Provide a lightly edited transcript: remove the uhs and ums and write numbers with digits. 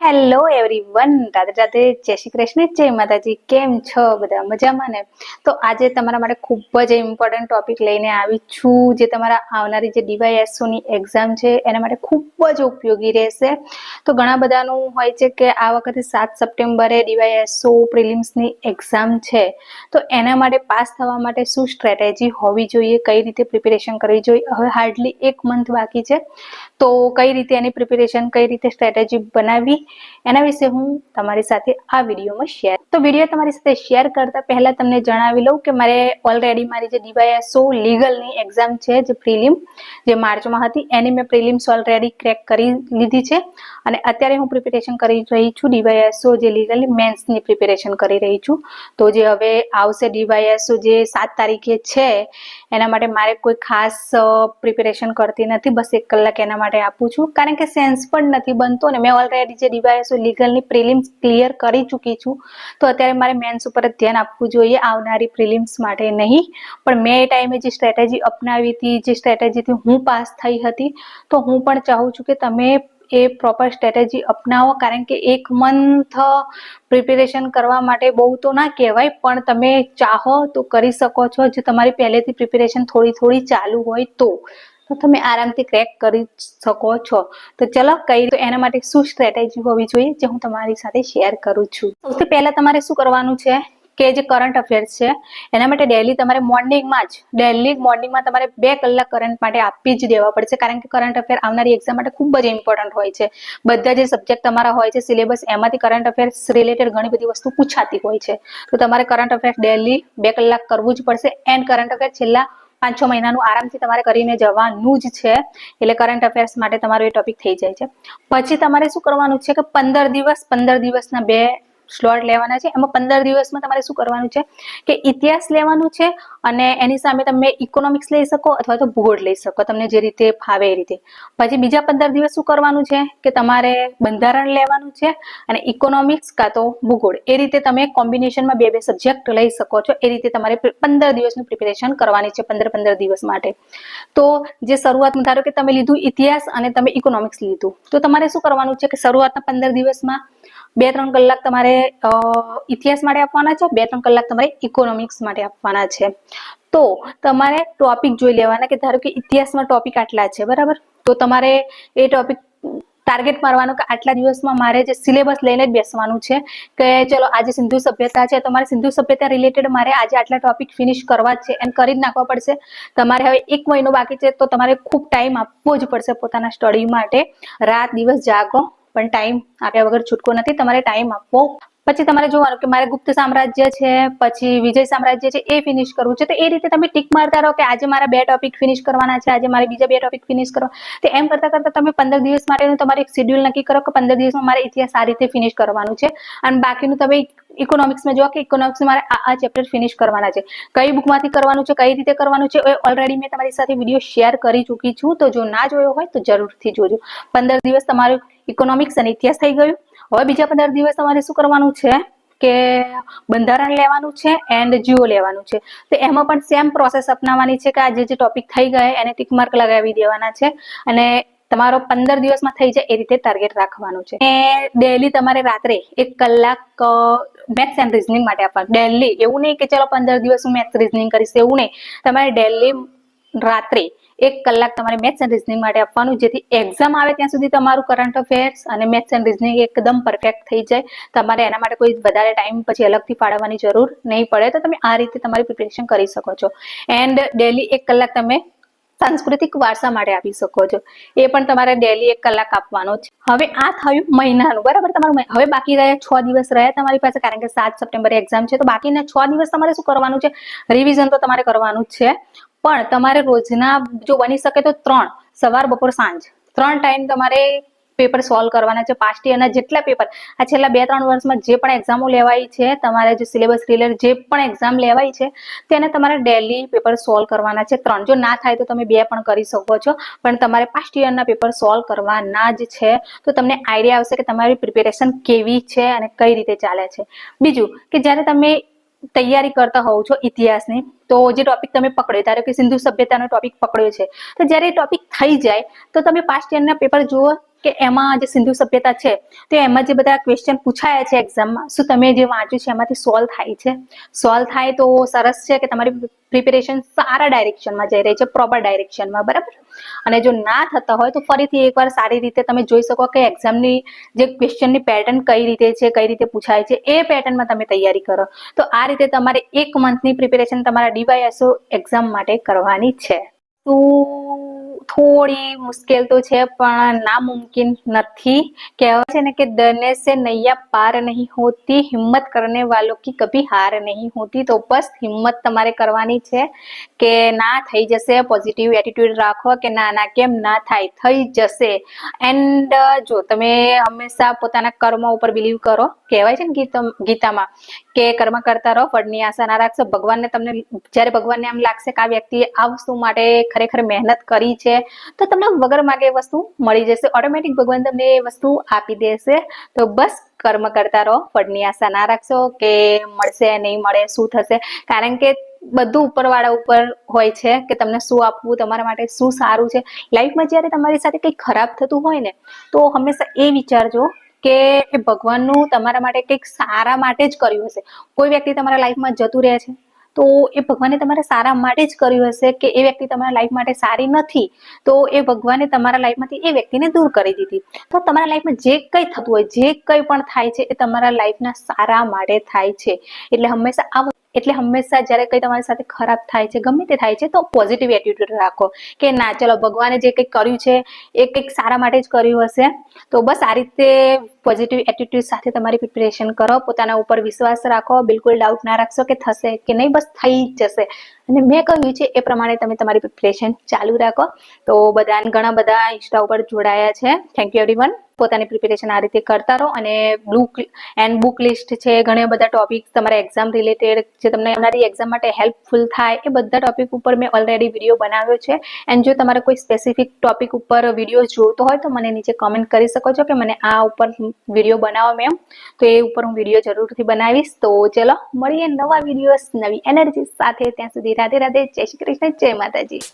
Hello everyone, Radhe Radhe, જય શ્રી કૃષ્ણ, જય માતાજી. કેમ છો બધા? મજામાં ને? તો આજે તમારા માટે ખૂબ જ ઇમ્પોર્ટન્ટ ટોપિક લઈને આવી છું, જે તમારા આવનારી જે DYSO ની એક્ઝામ છે એના માટે ખૂબ જ ઉપયોગી રહેશે. તો ઘણા બધાનું હોય છે કે આ વખતે 7 સપ્ટેમ્બરે DYSO પ્રિલિમ્સની એક્ઝામ છે, તો એના માટે પાસ થવા માટે શું સ્ટ્રેટેજી હોવી જોઈએ, કઈ રીતે પ્રિપેરેશન કરવી જોઈએ. હવે હાર્ડલી 1 મંથ બાકી છે, તો કઈ રીતે એની પ્રિપેરેશન, કઈ રીતે સ્ટ્રેટેજી બનાવવી, એના વિશે હું તમારી સાથે આ વિડીયોમાં શેર. તો વિડીયો તમારી સાથે શેર કરતા પહેલા તમને જણાવી લઉં કે મારે ઓલરેડી મારી જે DYSO લીગલની એક્ઝામ છે, જે પ્રિલિમ જે માર્ચમાં હતી, એની મેં પ્રિલિમ્સ ઓલરેડી ક્રેક કરી લીધી છે અને અત્યારે હું પ્રિપેરેશન કરી રહી છું DYSO જે લીગલની મેન્સની પ્રિપેરેશન કરી રહી છું. તો જે હવે આવશે DYSO જે 7 તારીખે છે, એના માટે મારે કોઈ ખાસ પ્રિપેરેશન કરતી નથી, બસ 1 કલાક એના માટે આપું છું, કારણ કે સેન્સ પણ નથી બનતો ને મેં ઓલરેડી જે DYSO લીગલની પ્રિલિમ્સ ક્લિયર કરી ચૂકી છું. તો અત્યારે મારે મેન્સ ઉપર જ ધ્યાન આપવું જોઈએ, આવનારી પ્રિલિમ્સ માટે નહીં. પણ મેં એ ટાઈમે જે સ્ટ્રેટેજી અપનાવી હતી, જે સ્ટ્રેટેજીથી હું પાસ થઈ હતી, તો હું પણ ચાહું છું કે તમે એ પ્રોપર સ્ટ્રેટેજી અપનાવો, કારણ કે 1 મંથ પ્રિપેરેશન કરવા માટે બહુ તો ના કહેવાય, પણ તમે ચાહો તો કરી શકો છો. જો તમારી પહેલેથી પ્રિપેરેશન થોડી ચાલુ હોય તો તમે આરામથી ક્રેક કરી શકો છો. તો ચલો કઈ તો એના માટે શું સ્ટ્રેટેજી હોવી જોઈએ, જે હું તમારી સાથે શેર કરું છું. સૌથી પહેલા તમારે શું કરવાનું છે કે જે કરંટ અફેર્સ છે એના માટે ડેલી તમારે મોર્નિંગમાં તમારે 2 કલાક કરંટ માટે આપી જ દેવા પડશે, કારણ કે કરંટ અફેર આવનારી એક્ઝામ માટે ખૂબ જ ઇમ્પોર્ટન્ટ હોય છે. બધા જે સબ્જેક્ટ તમારા હોય છે સિલેબસ, એમાંથી કરંટ અફેર્સ રિલેટેડ ઘણી બધી વસ્તુ પૂછાતી હોય છે. તો તમારે કરંટ અફેર્સ ડેલી 2 કલાક કરવું જ પડશે. એન્ડ કરંટ અફેર છેલ્લા 5-6 મહિનાનું આરામથી તમારે કરીને જવાનું જ છે, એટલે કરંટ અફેર્સ માટે તમારો એ ટોપિક થઈ જાય છે. પછી તમારે શું કરવાનું છે કે 15 દિવસના 2 સ્લોટ લેવાના છે. એમાં 15 દિવસમાં તમારે શું કરવાનું છે કે ઇતિહાસ લેવાનું છે, અને એની સામે તમે ઇકોનોમિક્સ લઈ શકો અથવા તો ભૂગોળ લઈ શકો, તમને જે રીતે ફાવે એ રીતે. પછી બીજા 15 દિવસ શું કરવાનું છે કે તમારે બંધારણ લેવાનું છે અને ઇકોનોમિક્સ કાં તો ભૂગોળ, એ રીતે તમે કોમ્બિનેશનમાં 2 સબ્જેક્ટ લઈ શકો છો. એ રીતે તમારે 15 દિવસનું પ્રિપેરેશન કરવાની છે, 15 દિવસ માટે. તો જે શરૂઆતમાં ધારો કે તમે લીધું ઇતિહાસ અને તમે ઇકોનોમિક્સ લીધું, તો તમારે શું કરવાનું છે કે શરૂઆતના 15 દિવસમાં 2-3 કલાક તમારે ઇતિહાસ માટે આપવાના છે, 2-3 કલાક તમારે ઇકોનોમિક્સ માટે આપવાના છે. તો તમારે ટોપિક જોઈ લેવાના કે ધારો કે ઇતિહાસમાં ટોપિક આટલા છે, બરાબર, તો તમારે એ ટોપિક ટાર્ગેટ મારવાનું કે આટલા દિવસમાં મારે જે સિલેબસ લઈને જ બેસવાનું છે કે ચલો આજે સિંધુ સભ્યતા છે, તો મારે સિંધુ સભ્યતા રિલેટેડ મારે આજે આટલા ટોપિક ફિનિશ કરવા જ છે, એન્ડ કરી જ નાખવા પડશે. તમારે હવે 1 મહિનો બાકી છે, તો તમારે ખૂબ ટાઈમ આપવો જ પડશે પોતાના સ્ટડી માટે. રાત દિવસ જાગો, પણ ટાઈમ આપ્યા વગર છૂટકો નથી, તમારે ટાઈમ આપવો. પછી તમારે જોવાનું કે મારે ગુપ્ત સામ્રાજ્ય છે, પછી વિજય સામ્રાજ્ય છે, એ ફિનિશ કરવું છે. તો એ રીતે તમે ટીક મારતા રહો કે આજે મારા 2 ટોપિક ફિનિશ કરવાના છે, આજે મારે બીજા 2 ટોપિક ફિનિશ કરવા. તો એમ કરતા તમે 15 દિવસ માટેનું તમારે એક શેડ્યુલ નક્કી કરો કે 15 દિવસમાં મારે ઇતિહાસ આ રીતે ફિનિશ કરવાનું છે, અને બાકીનું તમે ઇકોનોમિક્સમાં જો કે ઇકોનોમિક્સમાં મારે આ ચેપ્ટર ફિનિશ કરવાના છે. કઈ બુકમાંથી કરવાનું છે, કઈ રીતે કરવાનું છે, ઓલરેડી મેં તમારી સાથે વિડીયો શેર કરી ચૂકી છું, તો જો ના જોયો હોય તો જરૂરથી જોજો. 15 દિવસ તમારું ઇકોનોમિક્સ અને ઇતિહાસ થઈ ગયું. હવે બીજા 15 દિવસ તમારે શું કરવાનું છે કે બંધારણ લેવાનું છે એન્ડ જીઓ લેવાનું છે. તો એમાં પણ સેમ પ્રોસેસ અપનાવવાની છે કે આ જે ટોપિક થઈ ગયા એને ટીક માર્ક લગાવી દેવાના છે, અને તમારો 15 દિવસમાં થઈ જાય એ રીતે ટાર્ગેટ રાખવાનું છે. અને ડેલી તમારે રાત્રે 1 કલાક મેથ્સ એન્ડ રીઝનિંગ માટે આપવાનું. ડેલી, એવું નહીં કે ચલો 15 દિવસ હું મેથ્સ રીઝનિંગ કરીશ, એવું નહીં. તમારે ડેલી રાત્રે 1 કલાક તમારે મેથ્સ એન્ડ રીઝનિંગ માટે આપવાનું, જેથી એક્ઝામ આવે ત્યાં સુધી તમારું કરંટ અફેર્સ અને મેથ્સ એન્ડ રીઝનિંગ એકદમ પરફેક્ટ થઈ જાય. તમારે એના માટે કોઈ વધારે ટાઈમ પછી અલગથી ફાળવવાની જરૂર નહીં પડે. તો તમે આ રીતે તમારી પ્રિપેરેશન કરી શકો છો. એન્ડ ડેલી 1 કલાક તમે સાંસ્કૃતિક વારસા માટે આપી શકો છો, એ પણ તમારે ડેલી 1 કલાક આપવાનો છે. હવે આ થયું મહિનાનું, બરાબર. તમારું હવે બાકી રહ્યા 6 દિવસ રહ્યા તમારી પાસે, કારણ કે 7 સપ્ટેમ્બરે એક્ઝામ છે. તો બાકીના 6 દિવસ તમારે શું કરવાનું છે, રિવિઝન તો તમારે કરવાનું જ છે, પણ તમારે રોજના જો બની શકે તો 3 સવાર, બપોર, સાંજ 3 ટાઈમ તમારે પેપર સોલ્વ કરવાના છે. પાસ્ટ યરના જેટલા પેપર આ છેલ્લા 2-3 વર્ષમાં જે પણ એક્ઝામો લેવાઈ છે, તમારે જે સિલેબસ રિલેટેડ જે પણ એક્ઝામ લેવાઈ છે, તેને તમારે ડેલી પેપર સોલ્વ કરવાના છે. 3, જો ના થાય તો તમે 2 પણ કરી શકો છો, પણ તમારે પાસ્ટ યરના પેપર સોલ્વ કરવાના જ છે. તો તમને આઈડિયા આવશે કે તમારી પ્રિપેરેશન કેવી છે અને કઈ રીતે ચાલે છે. બીજું કે જ્યારે તમે તૈયારી કરતા હોવ છો ઇતિહાસની, તો જે ટોપિક તમે પકડ્યો, ધારો કે સિંધુ સભ્યતાનો ટોપિક પકડ્યો છે, તો જ્યારે એ ટોપિક થઈ જાય તો તમે પાસ્ટ યરના પેપર જુઓ, કે એમાં જે સિંધુ સભ્યતા છે તો એમાં જે બધા ક્વેશ્ચન પૂછાયા છે એક્ઝામમાં, શું તમે જે વાંચ્યું છે એમાંથી સોલ્વ થાય છે? સોલ્વ થાય તો સરસ છે કે તમારી પ્રિપેરેશન સારા ડાયરેક્શનમાં જઈ રહી છે, પ્રોપર ડાયરેક્શનમાં, બરાબર. અને જો ના થતા હોય તો ફરીથી એકવાર સારી રીતે તમે જોઈ શકો કે એક્ઝામની જે ક્વેશ્ચનની પેટર્ન કઈ રીતે છે, કઈ રીતે પૂછાય છે, એ પેટર્નમાં તમે તૈયારી કરો. તો આ રીતે તમારે 1 મંથની પ્રિપેરેશન તમારા DYSO એક્ઝામ માટે કરવાની છે. તો થોડી મુશ્કેલ તો છે પણ નામુમकिन નથી. કહેવાય છે ને કે डरने से नैया पार नहीं होती, हिम्मत करने वालों की कभी हार नहीं होती. तो बस હિંમત તમારે કરવાની છે કે ના થઈ જશે. પોઝિટિવ એટીટ્યુડ રાખો કે ના કેમ ના થાય, થઈ જશે. એન્ડ જો તમે હંમેશા પોતાના કર્મ ઉપર બિલીવ કરો, કહેવાય છે ને ગીતામાં કે કર્મ કરતા રહો, ફળની આશા ના રાખશો. ભગવાનને તમને જ્યારે ભગવાનને એમ લાગશે કે આ વ્યક્તિએ આ વસ્તુ માટે ખરેખર મહેનત કરી છે તો તમને વગર માગે એ વસ્તુ મળી જશે. ઓટોમેટિક ભગવાન તમને એ વસ્તુ આપી દેશે. તો બસ કર્મ કરતા રહો, ફળની આશા ના રાખશો કે મળશે નહીં મળે, શું થશે. કારણ કે બધું ઉપરવાળા ઉપર હોય છે કે તમને શું આપવું, તમારા માટે શું સારું છે. લાઈફમાં જ્યારે તમારી સાથે કંઈક ખરાબ થતું હોય ને તો હંમેશા એ વિચારજો કે એ ભગવાનનું તમારા માટે કંઈક સારા માટે જ કર્યું હશે. કોઈ વ્યક્તિ તમારા લાઈફમાં જતું રહે છે તો એ ભગવાને તમારા સારા માટે જ કર્યું હશે કે એ વ્યક્તિ તમારા લાઈફ માટે સારી નથી તો એ ભગવાને તમારા લાઈફમાંથી એ વ્યક્તિને દૂર કરી દીધી. તો તમારા લાઈફમાં જે કંઈ થતું હોય, જે કંઈ પણ થાય છે એ તમારા લાઈફના સારા માટે થાય છે. એટલે હંમેશા જ્યારે કંઈ તમારી સાથે ખરાબ થાય છે, ગમે તે થાય છે, તો પોઝિટિવ એટીટ્યુડ રાખો કે ના ચલો ભગવાને જે કંઈક કર્યું છે એ કંઈક સારા માટે જ કર્યું હશે. તો બસ આ રીતે પોઝિટિવ એટીટ્યુડ સાથે તમારી પ્રિપેરેશન કરો, પોતાના ઉપર વિશ્વાસ રાખો, બિલકુલ ડાઉટ ના રાખશો કે થશે કે નહીં, બસ થઈ જ જશે. અને મેં કહ્યું છે એ પ્રમાણે તમે તમારી પ્રિપેરેશન ચાલુ રાખો. તો ઘણા બધા ઇન્સ્ટા ઉપર જોડાયા છે. Thank you everyone. પોતાની પ્રિપેરેશન આ રીતે કરતા રહો. અને બુક લિસ્ટ છે, ઘણા બધા ટોપિક તમારા એક્ઝામ રિલેટેડ જે તમને આવનારી એક્ઝામ માટે હેલ્પફુલ થાય એ બધા ટોપિક ઉપર મેં ઓલરેડી વિડીયો બનાવ્યો છે. એન્ડ જો તમારે કોઈ સ્પેસિફિક ટોપિક ઉપર વિડીયો જોતો હોય તો મને નીચે કોમેન્ટ કરી શકો છો કે મને આ ઉપર વિડીયો બનાવો મેમ, તો એ ઉપર હું વિડીયો જરૂરથી બનાવીશ. તો ચલો મળીએ નવા વિડીયોઝ નવી એનર્જી સાથે. ત્યાં સુધી રાધે રાધે, જય શ્રી કૃષ્ણ, જય માતાજી.